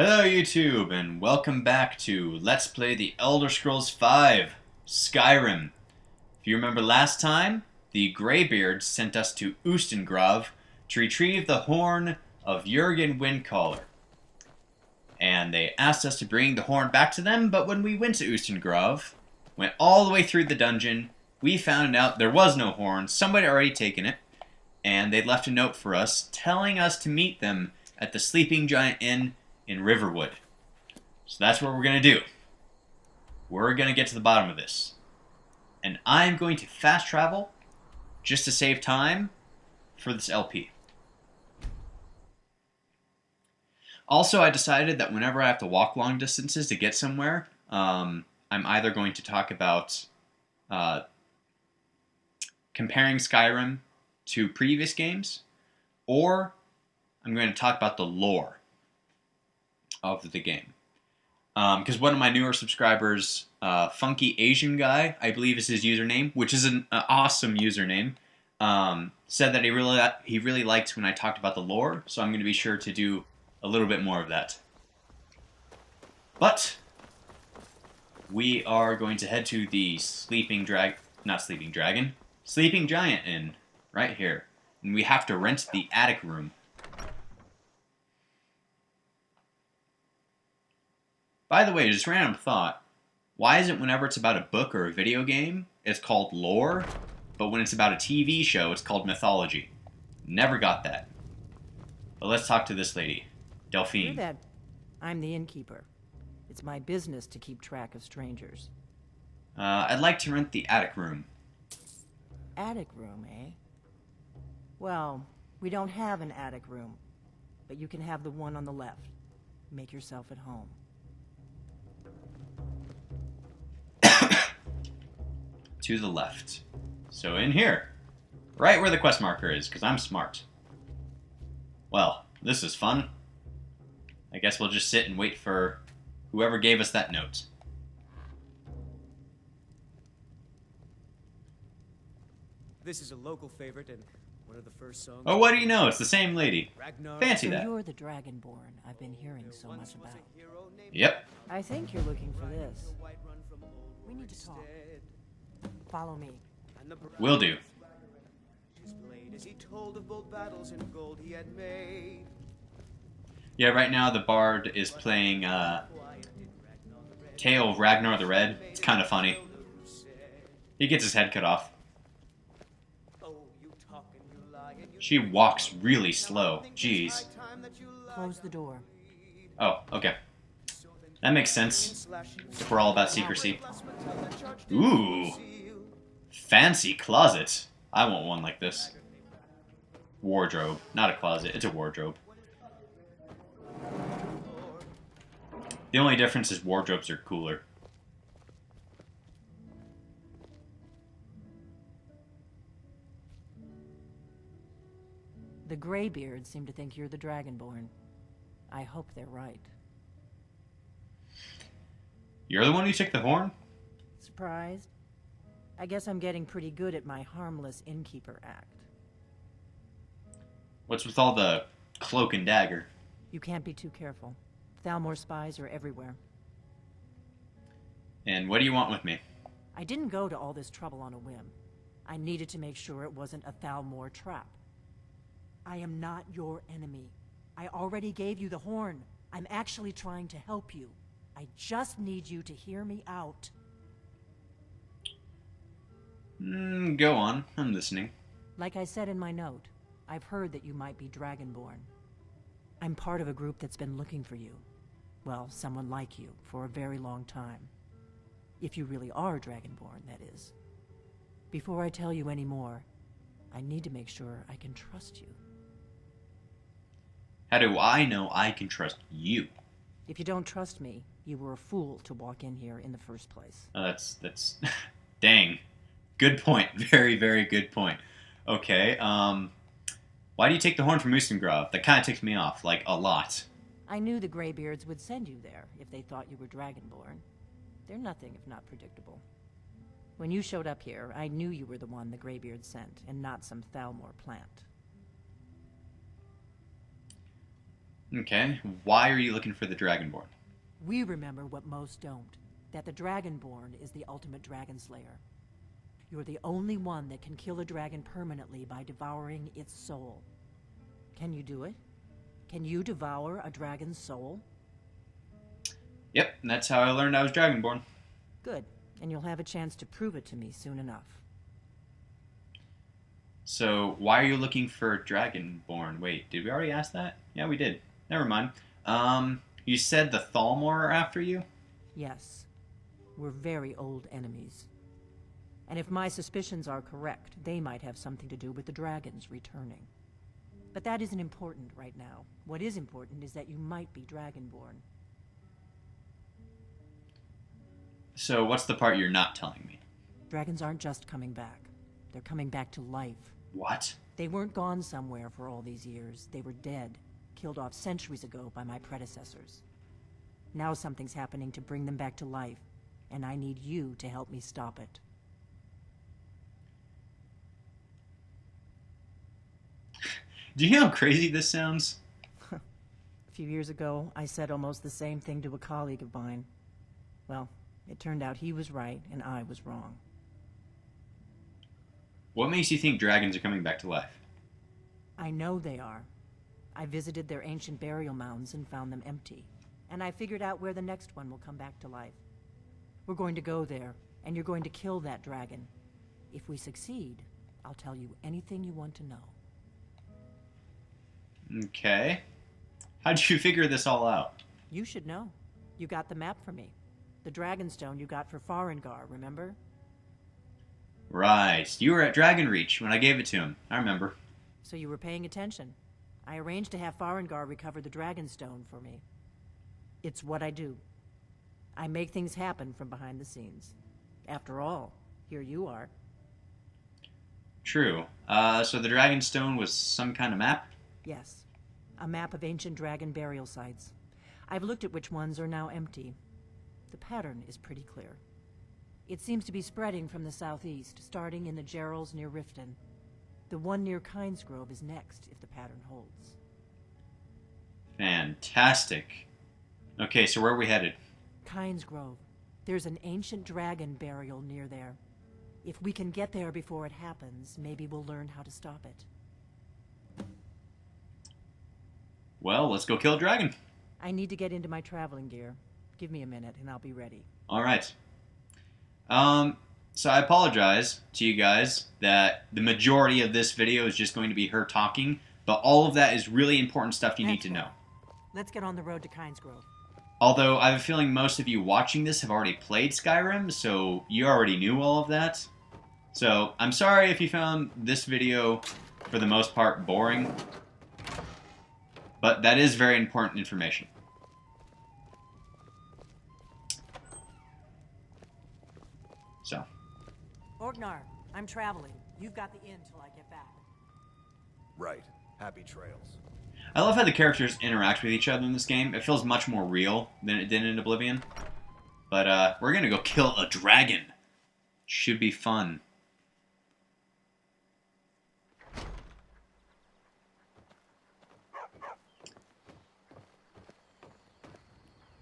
Hello YouTube, and welcome back to Let's Play the Elder Scrolls V, Skyrim. If you remember last time, the Greybeards sent us to Ustengrav to retrieve the horn of Jurgen Windcaller. And they asked us to bring the horn back to them, but when we went to Ustengrav, went all the way through the dungeon, we found out there was no horn, somebody had already taken it, and they'd left a note for us telling us to meet them at the Sleeping Giant Inn in Riverwood. So that's what we're going to do. We're going to get to the bottom of this. And I'm going to fast travel just to save time for this LP. Also, I decided that whenever I have to walk long distances to get somewhere, I'm either going to talk about comparing Skyrim to previous games, or I'm going to talk about the lore of the game. Because one of my newer subscribers, Funky Asian Guy, I believe is his username, which is an awesome username, said that he really liked when I talked about the lore, so I'm going to be sure to do a little bit more of that. But we are going to head to the Sleeping Giant Inn, right here. And we have to rent the attic room. By the way, just random thought. Why is it whenever it's about a book or a video game, it's called lore, but when it's about a TV show, it's called mythology? Never got that. But let's talk to this lady, Delphine. Hear that? I'm the innkeeper. It's my business to keep track of strangers. I'd like to rent the attic room. Attic room, eh? Well, we don't have an attic room, but you can have the one on the left. Make yourself at home. To the left. So in here. Right where the quest marker is, because I'm smart. Well, this is fun. I guess we'll just sit and wait for whoever gave us that note. This is a local favorite and one of the first songs. Oh, what do you know? It's the same lady. Fancy So that. you're the Dragonborn I've been hearing so much about. Yep. I think you're looking for this. We need to talk. Follow me. Will do. Yeah, right now the bard is playing Tale of Ragnar the Red. It's kind of funny. He gets his head cut off. She walks really slow. Jeez. Close the door. Oh, okay. That makes sense. If we're all about secrecy. Ooh. Fancy closet. I want one like this. Wardrobe. Not a closet. It's a wardrobe. The only difference is wardrobes are cooler. The Greybeards seem to think you're the Dragonborn. I hope they're right. You're the one who took the horn? Surprised? I guess I'm getting pretty good at my harmless innkeeper act. What's with all the cloak and dagger? You can't be too careful. Thalmor spies are everywhere. And what do you want with me? I didn't go to all this trouble on a whim. I needed to make sure it wasn't a Thalmor trap. I am not your enemy. I already gave you the horn. I'm actually trying to help you. I just need you to hear me out. Go on. I'm listening. Like I said in my note, I've heard that you might be Dragonborn. I'm part of a group that's been looking for you. Well, someone like you, for a very long time. If you really are Dragonborn, that is. Before I tell you any more, I need to make sure I can trust you. How do I know I can trust you? If you don't trust me, you were a fool to walk in here in the first place. Oh, that's... Dang. Good point. Very, very good point. Okay, why do you take the horn from Ustengrav? That kind of ticks me off, like, a lot. I knew the Greybeards would send you there if they thought you were Dragonborn. They're nothing if not predictable. When you showed up here, I knew you were the one the Greybeards sent, and not some Thalmor plant. Okay, why are you looking for the Dragonborn? We remember what most don't, that the Dragonborn is the ultimate dragon slayer. You're the only one that can kill a dragon permanently by devouring its soul. Can you do it? Can you devour a dragon's soul? Yep, that's how I learned I was Dragonborn. Good, and you'll have a chance to prove it to me soon enough. So, why are you looking for Dragonborn? Wait, did we already ask that? Yeah, we did. Never mind. You said the Thalmor are after you? Yes, we're very old enemies. And if my suspicions are correct, they might have something to do with the dragons returning. But that isn't important right now. What is important is that you might be Dragonborn. So, what's the part you're not telling me? Dragons aren't just coming back. They're coming back to life. What? They weren't gone somewhere for all these years. They were dead, killed off centuries ago by my predecessors. Now something's happening to bring them back to life, and I need you to help me stop it. Do you know how crazy this sounds? A few years ago, I said almost the same thing to a colleague of mine. Well, it turned out he was right and I was wrong. What makes you think dragons are coming back to life? I know they are. I visited their ancient burial mounds and found them empty. And I figured out where the next one will come back to life. We're going to go there, and you're going to kill that dragon. If we succeed, I'll tell you anything you want to know. Okay. How'd you figure this all out? You should know. You got the map for me. The Dragonstone you got for Farengar, remember? Right. You were at Dragonreach when I gave it to him. I remember. So you were paying attention. I arranged to have Farengar recover the Dragonstone for me. It's what I do. I make things happen from behind the scenes. After all, here you are. True. So the Dragonstone was some kind of map? Yes. A map of ancient dragon burial sites. I've looked at which ones are now empty. The pattern is pretty clear. It seems to be spreading from the southeast, starting in the Gerals near Riften. The one near Kynesgrove is next, if the pattern holds. Fantastic. Okay, so where are we headed? Kynesgrove. There's an ancient dragon burial near there. If we can get there before it happens, maybe we'll learn how to stop it. Well, let's go kill a dragon. I need to get into my traveling gear. Give me a minute and I'll be ready. All right. So I apologize to you guys that the majority of this video is just going to be her talking, but all of that is really important stuff you need to know. Let's get on the road to Kynesgrove. Although I have a feeling most of you watching this have already played Skyrim, so you already knew all of that. So I'm sorry if you found this video, for the most part, boring. But that is very important information. So. Orgnar, I'm traveling. You've got the inn till I get back. Right. Happy trails. I love how the characters interact with each other in this game. It feels much more real than it did in Oblivion. But we're gonna go kill a dragon. Should be fun.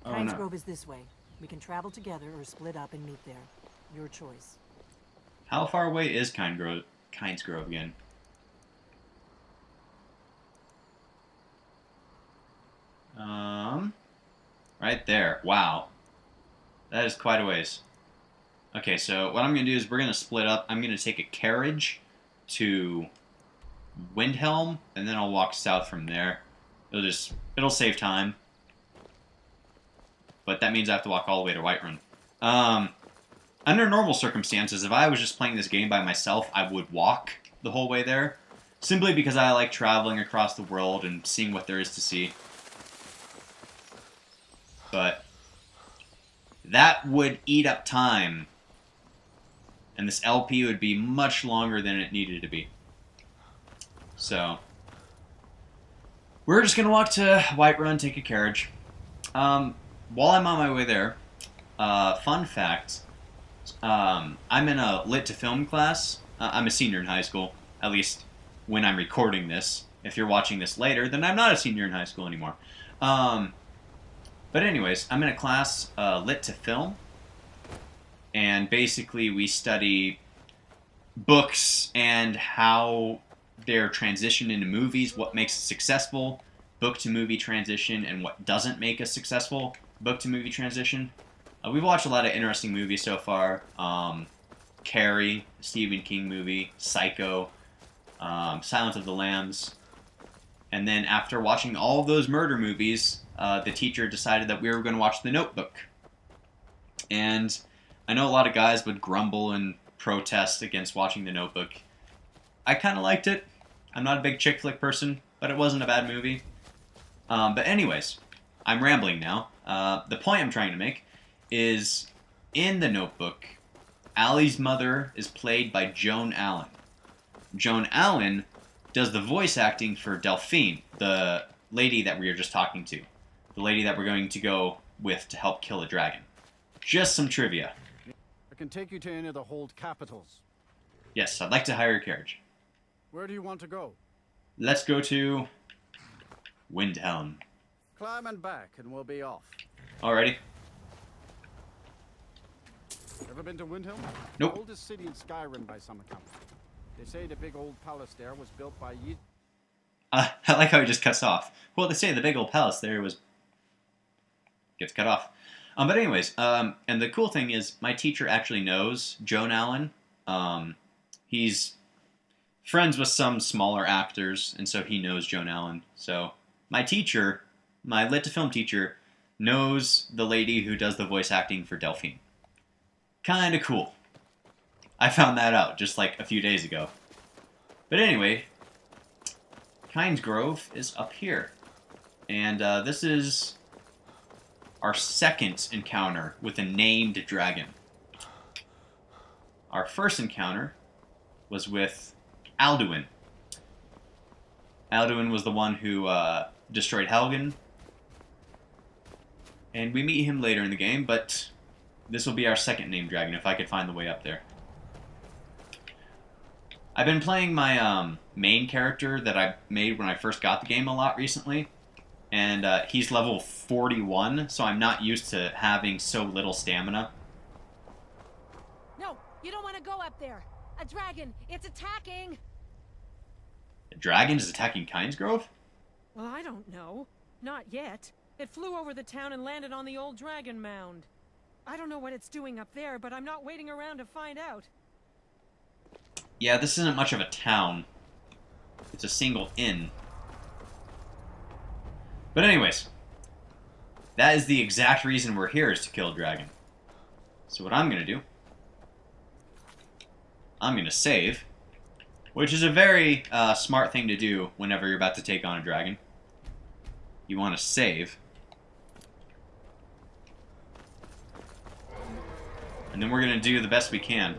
Oh, Kynesgrove no. is this way. We can travel together or split up and meet there. Your choice. How far away is Kynesgrove again? Right there. Wow. That is quite a ways. Okay, so what I'm going to do is we're going to split up. I'm going to take a carriage to Windhelm, and then I'll walk south from there. It'll save time. But that means I have to walk all the way to Whiterun. Under normal circumstances, if I was just playing this game by myself, I would walk the whole way there. Simply because I like traveling across the world and seeing what there is to see. But that would eat up time. And this LP would be much longer than it needed to be. So, we're just going to walk to Whiterun, take a carriage. While I'm on my way there, fun fact, I'm in a lit to film class. I'm a senior in high school, at least when I'm recording this. If you're watching this later, then I'm not a senior in high school anymore. But anyways, I'm in a class lit to film, and basically we study books and how they're transitioned into movies, what makes a successful book-to-movie transition, and what doesn't make a successful book-to-movie transition. We've watched a lot of interesting movies so far. Carrie, Stephen King movie, Psycho, Silence of the Lambs. And then after watching all of those murder movies, the teacher decided that we were going to watch The Notebook. And I know a lot of guys would grumble and protest against watching The Notebook. I kind of liked it. I'm not a big chick flick person, but it wasn't a bad movie. But anyways, I'm rambling now. The point I'm trying to make is, in The Notebook, Allie's mother is played by Joan Allen. Joan Allen does the voice acting for Delphine, the lady that we were just talking to. The lady that we're going to go with to help kill a dragon. Just some trivia. I can take you to any of the hold capitals. Yes, I'd like to hire a carriage. Where do you want to go? Let's go to Windhelm. Climb and back and we'll be off. Alrighty. Ever been to Windhelm? Nope. The oldest city in Skyrim by some account. They say the big old palace there was built by I like how he just cuts off. Well, they say the big old palace there was... gets cut off. But anyways, and the cool thing is, my teacher actually knows Joan Allen. He's friends with some smaller actors, and so he knows Joan Allen. So, my teacher, my lit to film teacher, knows the lady who does the voice acting for Delphine. Kinda cool. I found that out just like a few days ago. But anyway, Kynes Grove is up here. And this is our second encounter with a named dragon. Our first encounter was with Alduin. Alduin was the one who destroyed Helgen. And we meet him later in the game, but this will be our second named dragon if I could find the way up there. I've been playing my main character that I made when I first got the game a lot recently. And he's level 41, so I'm not used to having so little stamina. No, you don't want to go up there. A dragon, it's attacking. A dragon is attacking Kynes Grove? Well, I don't know. Not yet. It flew over the town and landed on the old dragon mound. I don't know what it's doing up there, but I'm not waiting around to find out. Yeah, this isn't much of a town. It's a single inn. But anyways, that is the exact reason we're here, is to kill a dragon. So what I'm going to do, I'm going to save, which is a very smart thing to do whenever you're about to take on a dragon. You want to save. And then we're going to do the best we can.